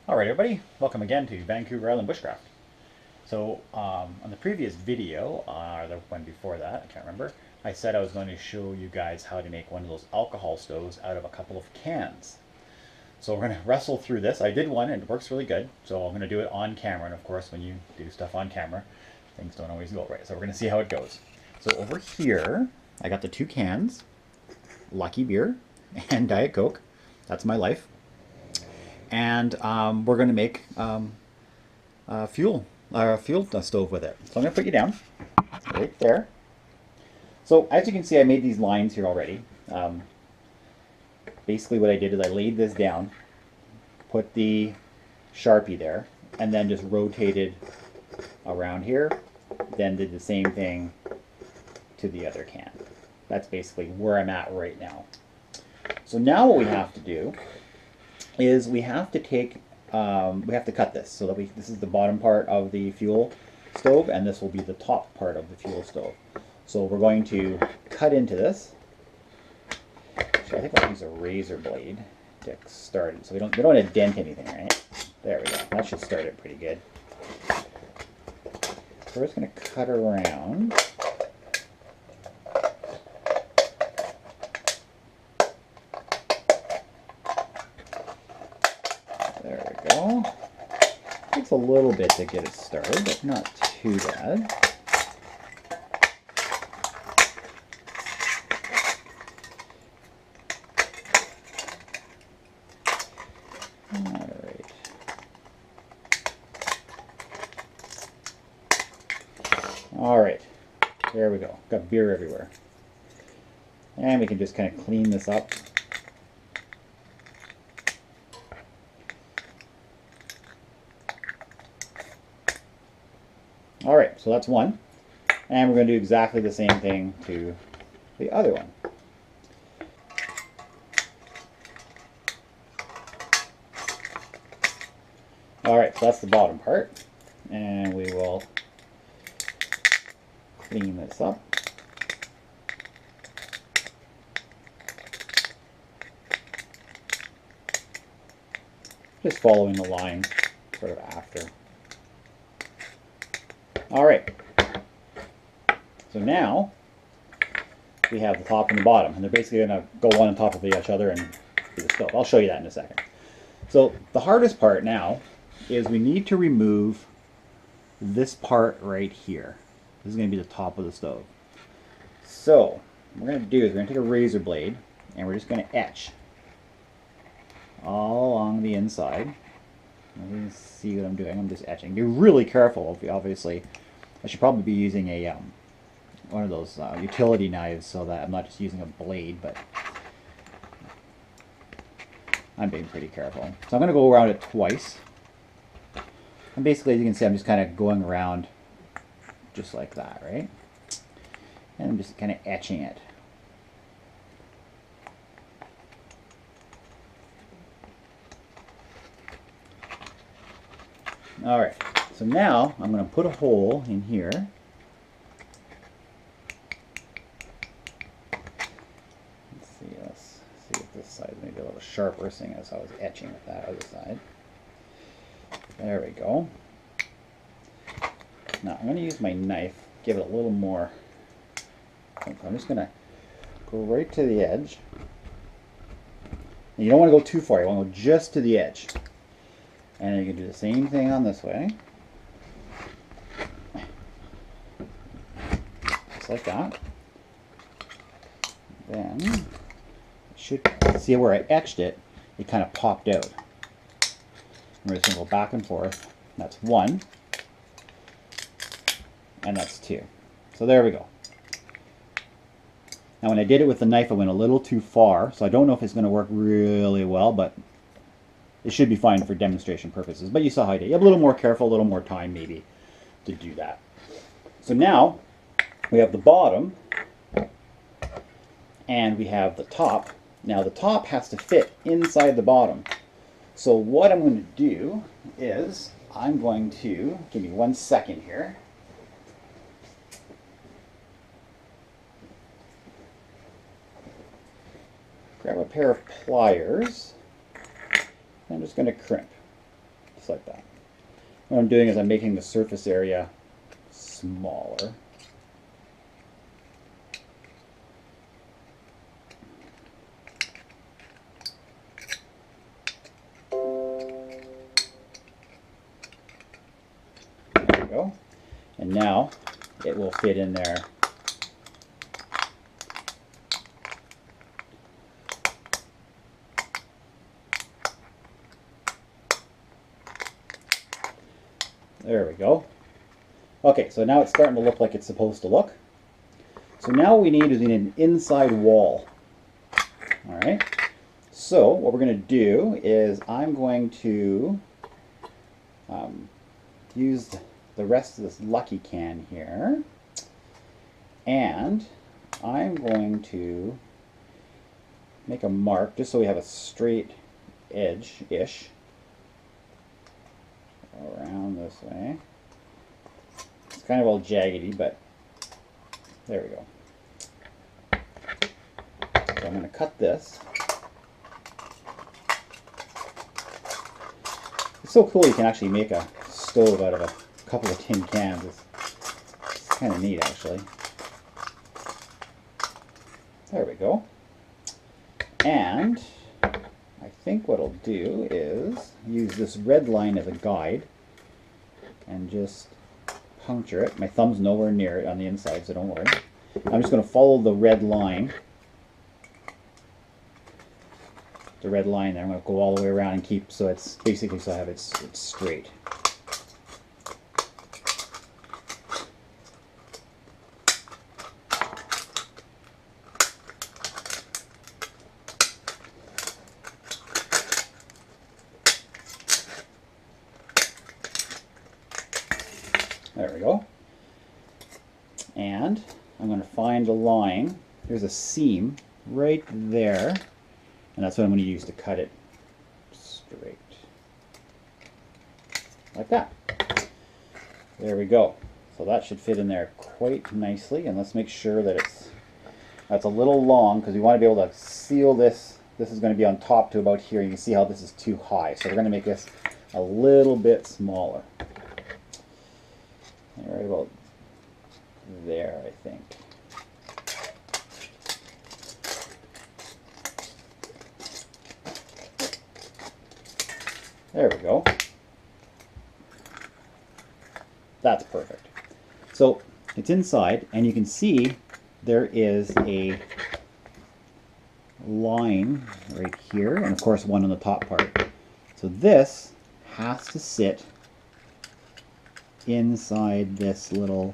All right, everybody, welcome again to Vancouver Island Bushcraft. So, on the previous video, or the one before that, I can't remember, I said I was going to show you guys how to make one of those alcohol stoves out of a couple of cans. So we're going to wrestle through this. I did one and it works really good, so I'm going to do it on camera. And of course, when you do stuff on camera, things don't always go right. So we're going to see how it goes. So over here, I got the two cans, Lucky Beer and Diet Coke. That's my life. And we're going to make fuel stove with it. So I'm going to put you down right there. So as you can see, I made these lines here already. Basically what I did is I laid this down, put the Sharpie there, and then just rotated around here, then did the same thing to the other can. That's basically where I'm at right now. So now what we have to do is we have to cut this so that this is the bottom part of the fuel stove, and this will be the top part of the fuel stove. So we're going to cut into this. So I think I'll use a razor blade to start it, so we don't want to dent anything, right? There we go. That should start it pretty good. So we're just going to cut around. There we go. Takes a little bit to get it started, but not too bad. Alright. Alright. There we go. Got beer everywhere. And we can just kind of clean this up. Alright, so that's one. And we're going to do exactly the same thing to the other one. Alright, so that's the bottom part. And we will clean this up. Just following the line sort of after. Alright, so now we have the top and the bottom, and they're basically going to go one on top of each other and be the stove. I'll show you that in a second. So the hardest part now is we need to remove this part right here. This is going to be the top of the stove. So what we're going to do is we're going to take a razor blade and we're just going to etch all along the inside. You can see what I'm doing. I'm just etching. Be really careful, obviously. I should probably be using a one of those utility knives so that I'm not just using a blade, but I'm being pretty careful. So I'm going to go around it twice. And basically, as you can see, I'm just kind of going around just like that, right? And I'm just kind of etching it. Alright, so now I'm going to put a hole in here. Let's see if this side is maybe a little sharper, seeing as I was etching with that other side. There we go. Now I'm going to use my knife, give it a little more. I'm just going to go right to the edge. And you don't want to go too far, you want to go just to the edge. And you can do the same thing on this way. Just like that. Then, you should see where I etched it, it kind of popped out. We're just going to go back and forth. That's one. And that's two. So there we go. Now when I did it with the knife, I went a little too far, so I don't know if it's going to work really well, but it should be fine for demonstration purposes. But you saw how I did. You have a little more careful, a little more time maybe to do that. So now we have the bottom and we have the top. Now the top has to fit inside the bottom. So what I'm going to do is I'm going to, give me 1 second here. Grab a pair of pliers. I'm just going to crimp. just like that. What I'm doing is I'm making the surface area smaller. There we go. And now it will fit in there. There we go. Okay, so now it's starting to look like it's supposed to look. So now what we need is an inside wall. All right. So what we're going to do is I'm going to use the rest of this Lucky Can here, and I'm going to make a mark just so we have a straight edge-ish around this way. It's kind of all jaggedy, but there we go. So I'm going to cut this. It's so cool you can actually make a stove out of a couple of tin cans. It's kind of neat, actually. There we go. And I think what I'll do is use this red line as a guide and just puncture it. My thumb's nowhere near it on the inside, so don't worry. I'm just going to follow the red line. The red line there. I'm going to go all the way around and keep so it's basically so I have it's straight. There we go. And I'm going to find a line. There's a seam right there. And that's what I'm going to use to cut it straight. Like that. There we go. So that should fit in there quite nicely. And let's make sure that that's a little long because we want to be able to seal this. This is going to be on top to about here. You can see how this is too high. So we're going to make this a little bit smaller. Right about there, I think. There we go. That's perfect. So it's inside, and you can see there is a line right here, and of course one on the top part. So this has to sit inside this little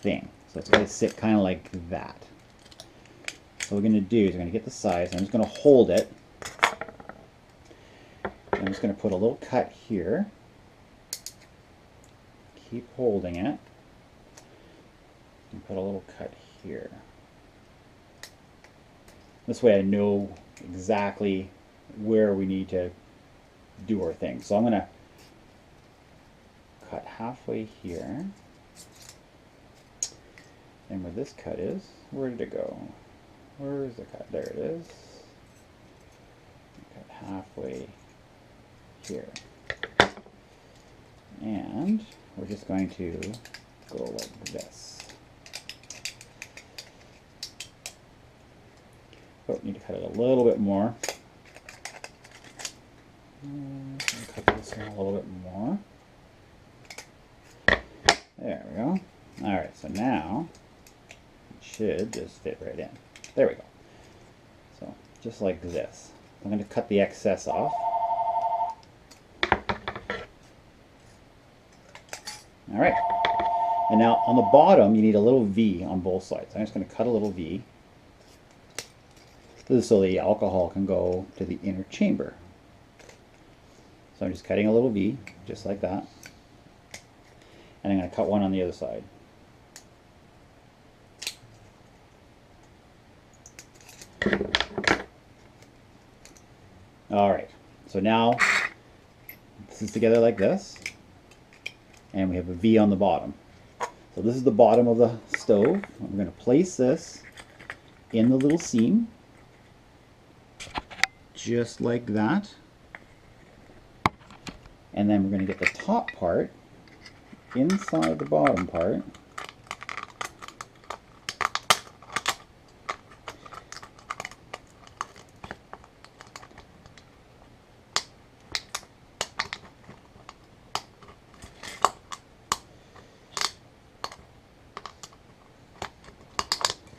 thing. So it's going to sit kind of like that. So what we're going to do is we're going to get the size, and I'm just going to hold it. I'm just going to put a little cut here. Keep holding it. And put a little cut here. This way I know exactly where we need to do our thing. So I'm going to cut halfway here. And where this cut is, where did it go? Where is the cut? There it is. Cut halfway here. And we're just going to go like this. Oh, need to cut it a little bit more. Cut this one a little bit more. There we go. Alright, so now it should just fit right in. There we go. So, just like this. I'm going to cut the excess off. Alright. And now on the bottom, you need a little V on both sides. I'm just going to cut a little V. This is so the alcohol can go to the inner chamber. So I'm just cutting a little V, just like that. And I'm going to cut one on the other side. Alright, so now this is together like this. And we have a V on the bottom. So this is the bottom of the stove. We're going to place this in the little seam. Just like that. And then we're going to get the top part inside the bottom part.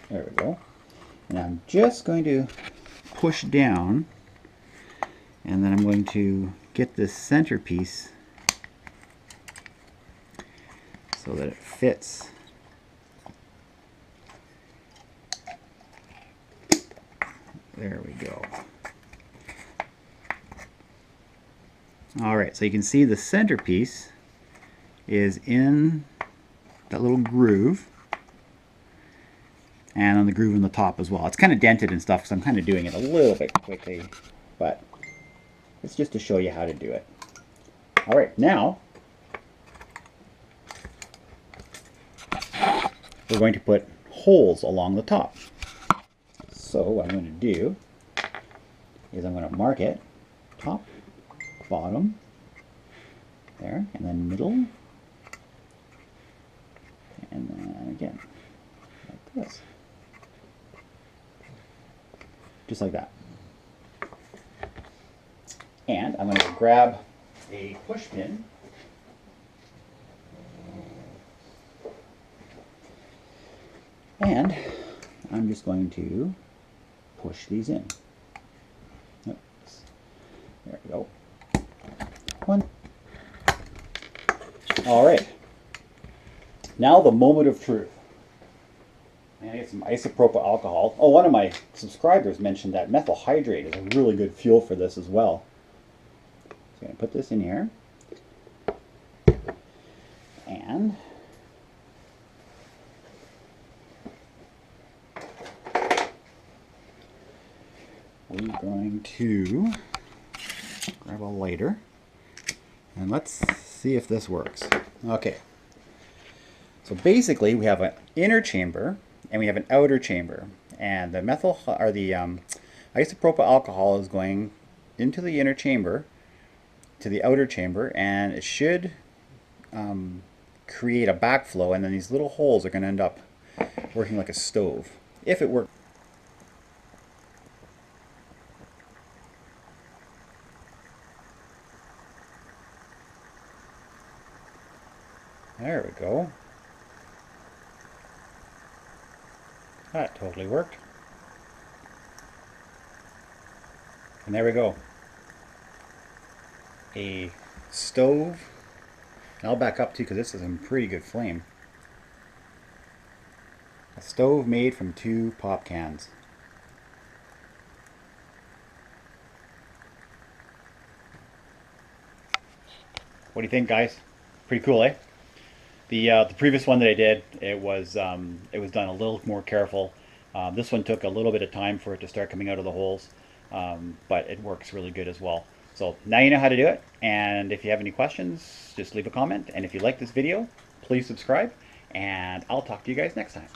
There we go. And I'm just going to push down, and then I'm going to get this centerpiece so that it fits. There we go. Alright, so you can see the centerpiece is in that little groove, and on the groove on the top as well. It's kind of dented and stuff, so I'm kind of doing it a little bit quickly, but it's just to show you how to do it. Alright, now we're going to put holes along the top. So what I'm going to do is I'm going to mark it top, bottom, there, and then middle, and then again, like this. Just like that. And I'm going to grab a push pin and I'm just going to push these in. Oops. There we go. One. All right. Now the moment of truth. I get some isopropyl alcohol. Oh, one of my subscribers mentioned that methyl hydrate is a really good fuel for this as well. So I'm going to put this in here. And we're going to grab a lighter and let's see if this works. Okay. So basically we have an inner chamber and we have an outer chamber, and the methyl or the isopropyl alcohol is going into the inner chamber to the outer chamber, and it should create a backflow, and then these little holes are going to end up working like a stove if it works. There we go. That totally worked. And there we go. A stove. And I'll back up too because this is a pretty good flame. A stove made from 2 pop cans. What do you think, guys? Pretty cool, eh? The previous one that I did, it was done a little more careful. This one took a little bit of time for it to start coming out of the holes, but it works really good as well. So now you know how to do it, and if you have any questions, just leave a comment. And if you like this video, please subscribe, and I'll talk to you guys next time.